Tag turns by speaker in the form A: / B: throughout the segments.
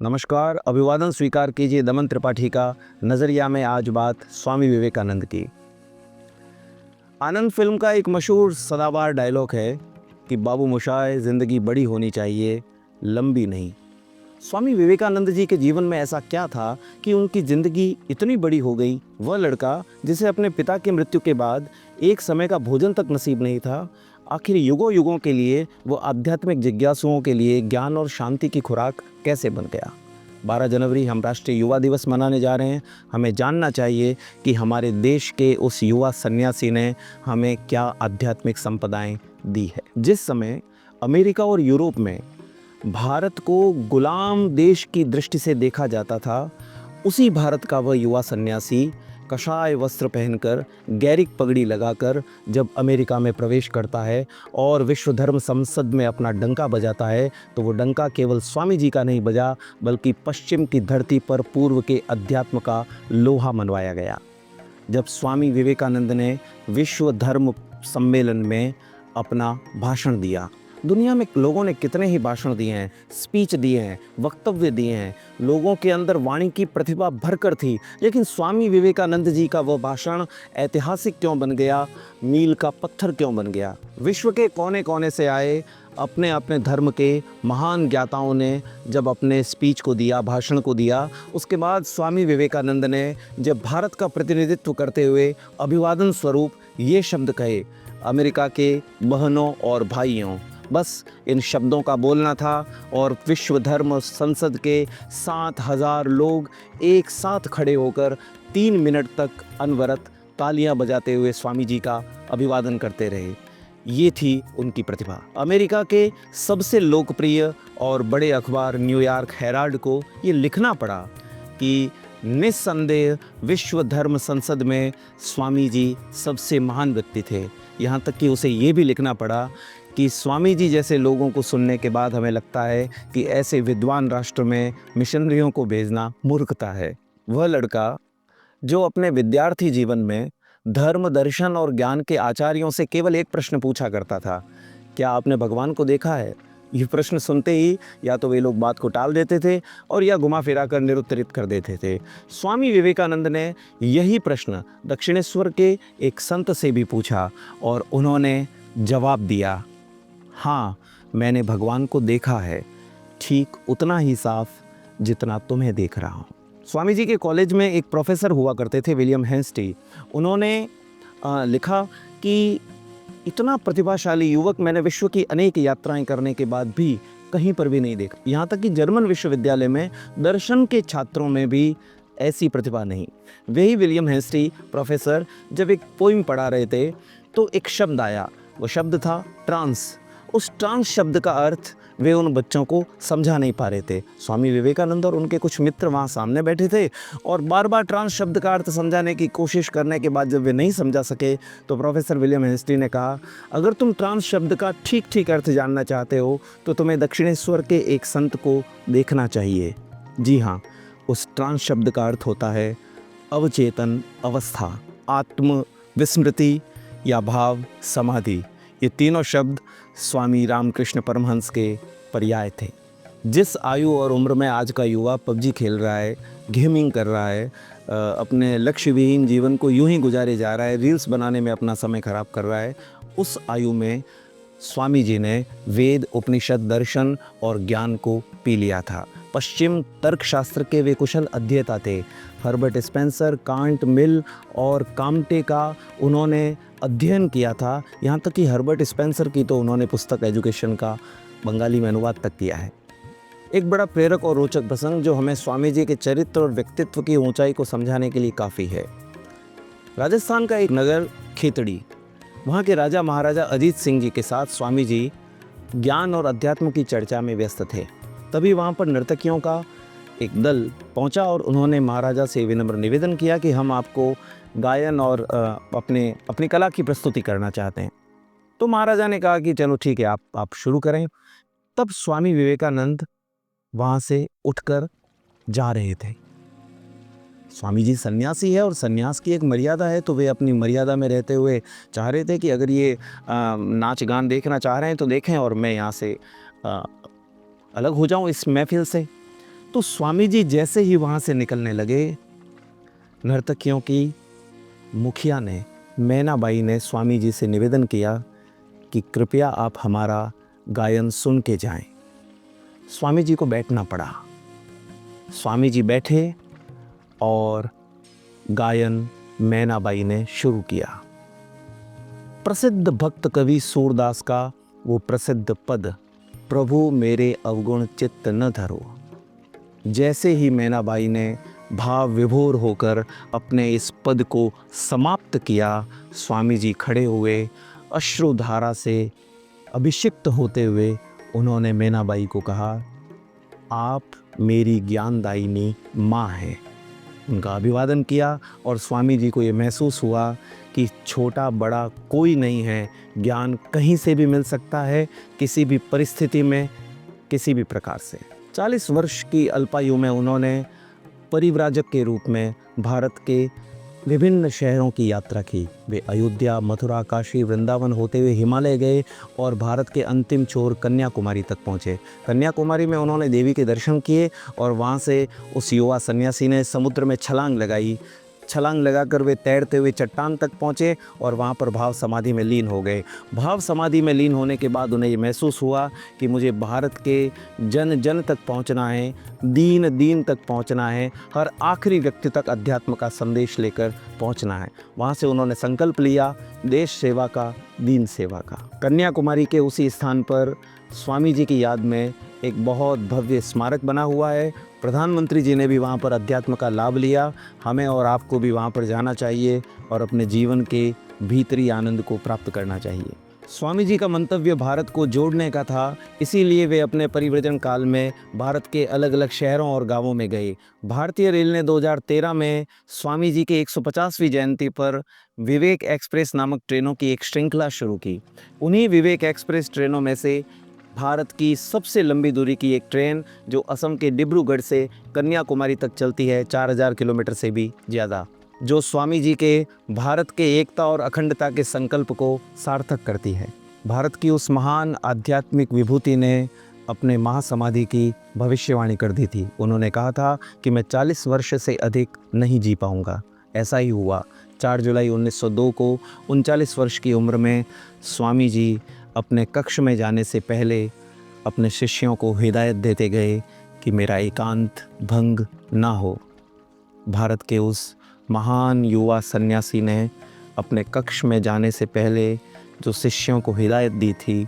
A: नमस्कार, अभिवादन स्वीकार कीजिए दमन त्रिपाठी का नज़रिया में आज बात स्वामी विवेकानंद की। आनंद फिल्म का एक मशहूर सदाबहार डायलॉग है कि बाबू मोशाय ज़िंदगी बड़ी होनी चाहिए, लंबी नहीं। स्वामी विवेकानंद जी के जीवन में ऐसा क्या था कि उनकी ज़िंदगी इतनी बड़ी हो गई। वह लड़का जिसे अपने पिता की मृत्यु के बाद एक समय का भोजन तक नसीब नहीं था, आखिर युगों युगों के लिए वो आध्यात्मिक जिज्ञासुओं के लिए ज्ञान और शांति की खुराक कैसे बन गया। 12 जनवरी हम राष्ट्रीय युवा दिवस मनाने जा रहे हैं। हमें जानना चाहिए कि हमारे देश के उस युवा सन्यासी ने हमें क्या आध्यात्मिक संपदाएं दी है। जिस समय अमेरिका और यूरोप में भारत को गुलाम देश की दृष्टि से देखा जाता था, उसी भारत का वह युवा सन्यासी कषाय वस्त्र पहनकर, गैरिक पगड़ी लगाकर जब अमेरिका में प्रवेश करता है और विश्व धर्म संसद में अपना डंका बजाता है, तो वो डंका केवल स्वामी जी का नहीं बजा, बल्कि पश्चिम की धरती पर पूर्व के अध्यात्म का लोहा मनवाया गया। जब स्वामी विवेकानंद ने विश्व धर्म सम्मेलन में अपना भाषण दिया, दुनिया में लोगों ने कितने ही भाषण दिए हैं, स्पीच दिए हैं, वक्तव्य दिए हैं, लोगों के अंदर वाणी की प्रतिभा भरकर थी, लेकिन स्वामी विवेकानंद जी का वह भाषण ऐतिहासिक क्यों बन गया, मील का पत्थर क्यों बन गया। विश्व के कोने कोने से आए अपने अपने धर्म के महान ज्ञाताओं ने जब अपने स्पीच को दिया, भाषण को दिया, उसके बाद स्वामी विवेकानंद ने जब भारत का प्रतिनिधित्व करते हुए अभिवादन स्वरूप ये शब्द कहे, अमेरिका के बहनों और भाइयों, बस इन शब्दों का बोलना था और विश्व धर्म संसद के 7,000 लोग एक साथ खड़े होकर 3 मिनट तक अनवरत तालियां बजाते हुए स्वामी जी का अभिवादन करते रहे। ये थी उनकी प्रतिभा। अमेरिका के सबसे लोकप्रिय और बड़े अखबार न्यूयॉर्क हेराल्ड को ये लिखना पड़ा कि निस्संदेह विश्व धर्म संसद में स्वामी जी सबसे महान व्यक्ति थे। यहाँ तक कि उसे ये भी लिखना पड़ा कि स्वामी जी जैसे लोगों को सुनने के बाद हमें लगता है कि ऐसे विद्वान राष्ट्र में मिशनरियों को भेजना मूर्खता है। वह लड़का जो अपने विद्यार्थी जीवन में धर्म, दर्शन और ज्ञान के आचार्यों से केवल एक प्रश्न पूछा करता था, क्या आपने भगवान को देखा है? ये प्रश्न सुनते ही या तो वे लोग बात को टाल देते थे और या घुमा फिरा कर निरुत्तरित कर देते थे। स्वामी विवेकानंद ने यही प्रश्न दक्षिणेश्वर के एक संत से भी पूछा और उन्होंने जवाब दिया, हाँ, मैंने भगवान को देखा है, ठीक उतना ही साफ जितना तुम्हें देख रहा हूँ। स्वामी जी के कॉलेज में एक प्रोफेसर हुआ करते थे, विलियम हेंस्टी। उन्होंने लिखा कि इतना प्रतिभाशाली युवक मैंने विश्व की अनेक यात्राएं करने के बाद भी कहीं पर भी नहीं देखा। यहाँ तक कि जर्मन विश्वविद्यालय में दर्शन के छात्रों में भी ऐसी प्रतिभा नहीं। वही विलियम हेंस्टी प्रोफेसर जब एक पोइम पढ़ा रहे थे तो एक शब्द आया, वो शब्द था ट्रांस। उस ट्रांस शब्द का अर्थ वे उन बच्चों को समझा नहीं पा रहे थे। स्वामी विवेकानंद और उनके कुछ मित्र वहाँ सामने बैठे थे और बार बार ट्रांस शब्द का अर्थ समझाने की कोशिश करने के बाद जब वे नहीं समझा सके तो प्रोफेसर विलियम हेंस्टी ने कहा, अगर तुम ट्रांस शब्द का ठीक ठीक अर्थ जानना चाहते हो तो तुम्हें दक्षिणेश्वर के एक संत को देखना चाहिए। जी हाँ, उस ट्रांस शब्द का अर्थ होता है अवचेतन अवस्था, आत्म विस्मृति या भाव समाधि। ये तीनों शब्द स्वामी रामकृष्ण परमहंस के पर्याय थे। जिस आयु और उम्र में आज का युवा पबजी खेल रहा है, गेमिंग कर रहा है, अपने लक्ष्य विहीन जीवन को यूं ही गुजारे जा रहा है, रील्स बनाने में अपना समय खराब कर रहा है, उस आयु में स्वामी जी ने वेद, उपनिषद, दर्शन और ज्ञान को पी लिया था। पश्चिम तर्कशास्त्र के वे कुशल अध्येता थे। हर्बर्ट स्पेंसर, कांट, मिल और काम्टे का उन्होंने अध्ययन किया था। यहाँ तक कि हर्बर्ट स्पेंसर की तो उन्होंने पुस्तक एजुकेशन का बंगाली में अनुवाद तक किया है। एक बड़ा प्रेरक और रोचक प्रसंग जो हमें स्वामी जी के चरित्र और व्यक्तित्व की ऊंचाई को समझाने के लिए काफ़ी है। राजस्थान का एक नगर खेतड़ी, वहाँ के राजा महाराजा अजीत सिंह जी के साथ स्वामी जी ज्ञान और अध्यात्म की चर्चा में व्यस्त थे। तभी वहाँ पर नर्तकियों का एक दल पहुँचा और उन्होंने महाराजा से विनम्र निवेदन किया कि हम आपको गायन और अपनी कला की प्रस्तुति करना चाहते हैं। तो महाराजा ने कहा कि चलो ठीक है, आप शुरू करें। तब स्वामी विवेकानंद वहाँ से उठकर जा रहे थे। स्वामी जी सन्यासी है और सन्यास की एक मर्यादा है, तो वे अपनी मर्यादा में रहते हुए चाह रहे थे कि अगर ये नाच गान देखना चाह रहे हैं तो देखें और मैं यहाँ से अलग हो जाऊँ इस महफिल से। तो स्वामी जी जैसे ही वहाँ से निकलने लगे, नर्तकियों की मुखिया ने, मैनाबाई ने स्वामी जी से निवेदन किया कि कृपया आप हमारा गायन सुन के जाएं। स्वामी जी को बैठना पड़ा। स्वामी जी बैठे और गायन मैनाबाई ने शुरू किया। प्रसिद्ध भक्त कवि सूरदास का वो प्रसिद्ध पद, प्रभु मेरे अवगुण चित्त न धरो। जैसे ही मैनाबाई ने भाव विभोर होकर अपने इस पद को समाप्त किया, स्वामी जी खड़े हुए, अश्रुधारा से अभिषिक्त होते हुए उन्होंने मैनाबाई को कहा, आप मेरी ज्ञानदायिनी माँ हैं। उनका अभिवादन किया और स्वामी जी को ये महसूस हुआ कि छोटा बड़ा कोई नहीं है, ज्ञान कहीं से भी मिल सकता है, किसी भी परिस्थिति में, किसी भी प्रकार से। 40 वर्ष की अल्पायु में उन्होंने परिव्राजक के रूप में भारत के विभिन्न शहरों की यात्रा की। वे अयोध्या, मथुरा, काशी, वृंदावन होते हुए हिमालय गए और भारत के अंतिम छोर कन्याकुमारी तक पहुँचे। कन्याकुमारी में उन्होंने देवी के दर्शन किए और वहाँ से उस युवा सन्यासी ने समुद्र में छलांग लगाई। छलांग लगाकर वे तैरते हुए चट्टान तक पहुँचे और वहाँ पर भाव समाधि में लीन हो गए। भाव समाधि में लीन होने के बाद उन्हें ये महसूस हुआ कि मुझे भारत के जन जन तक पहुँचना है, दीन दीन तक पहुँचना है, हर आखिरी व्यक्ति तक अध्यात्म का संदेश लेकर पहुँचना है। वहाँ से उन्होंने संकल्प लिया, देश सेवा का, दीन सेवा का। कन्याकुमारी के उसी स्थान पर स्वामी जी की याद में एक बहुत भव्य स्मारक बना हुआ है। प्रधानमंत्री जी ने भी वहाँ पर अध्यात्म का लाभ लिया। हमें और आपको भी वहाँ पर जाना चाहिए और अपने जीवन के भीतरी आनंद को प्राप्त करना चाहिए। स्वामी जी का मंतव्य भारत को जोड़ने का था, इसीलिए वे अपने परिव्रजन काल में भारत के अलग अलग शहरों और गांवों में गए। भारतीय रेल ने 2013 में स्वामी जी के 150वीं जयंती पर विवेक एक्सप्रेस नामक ट्रेनों की एक श्रृंखला शुरू की। उन्हीं विवेक एक्सप्रेस ट्रेनों में से भारत की सबसे लंबी दूरी की एक ट्रेन जो असम के डिब्रूगढ़ से कन्याकुमारी तक चलती है, 4000 किलोमीटर से भी ज़्यादा, जो स्वामी जी के भारत के एकता और अखंडता के संकल्प को सार्थक करती है। भारत की उस महान आध्यात्मिक विभूति ने अपने महासमाधि की भविष्यवाणी कर दी थी। उन्होंने कहा था कि मैं 40 वर्ष से अधिक नहीं जी पाऊंगा। ऐसा ही हुआ। 4 जुलाई 1902 को 39 वर्ष की उम्र में स्वामी जी अपने कक्ष में जाने से पहले अपने शिष्यों को हिदायत देते गए कि मेरा एकांत भंग ना हो। भारत के उस महान युवा सन्यासी ने अपने कक्ष में जाने से पहले जो शिष्यों को हिदायत दी थी,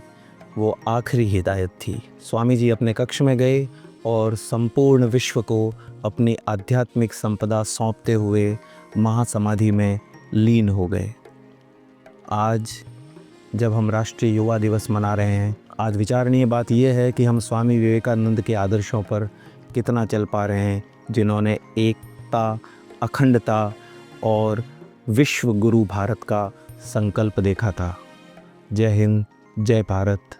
A: वो आखिरी हिदायत थी। स्वामी जी अपने कक्ष में गए और संपूर्ण विश्व को अपनी आध्यात्मिक संपदा सौंपते हुए महासमाधि में लीन हो गए। आज जब हम राष्ट्रीय युवा दिवस मना रहे हैं, आज विचारणीय बात यह है कि हम स्वामी विवेकानंद के आदर्शों पर कितना चल पा रहे हैं, जिन्होंने एकता, अखंडता और विश्व गुरु भारत का संकल्प देखा था। जय हिंद, जय भारत।